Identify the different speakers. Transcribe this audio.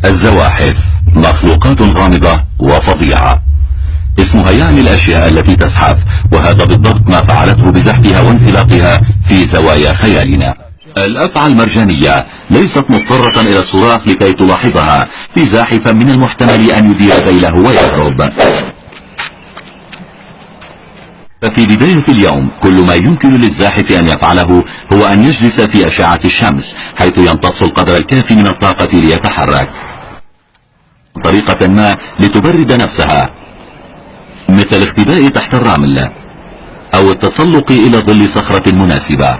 Speaker 1: الزواحف مخلوقات غامضة وفظيعة، اسمها يعني الأشياء التي تزحف، وهذا بالضبط ما فعلته بزحفها وانفلاقها في زوايا خيالنا. الأفعى المرجانية ليست مضطرة إلى الصراخ لكي تلاحظها، في زاحفا من المحتمل أن يدير ذيله ويهرب. ففي بداية اليوم كل ما يمكن للزاحف أن يفعله هو أن يجلس في أشعة الشمس، حيث يمتص القدر الكافي من الطاقة ليتحرك بطريقة ما لتبرد نفسها، مثل الاختباء تحت الرمل أو التسلق إلى ظل صخرة مناسبة.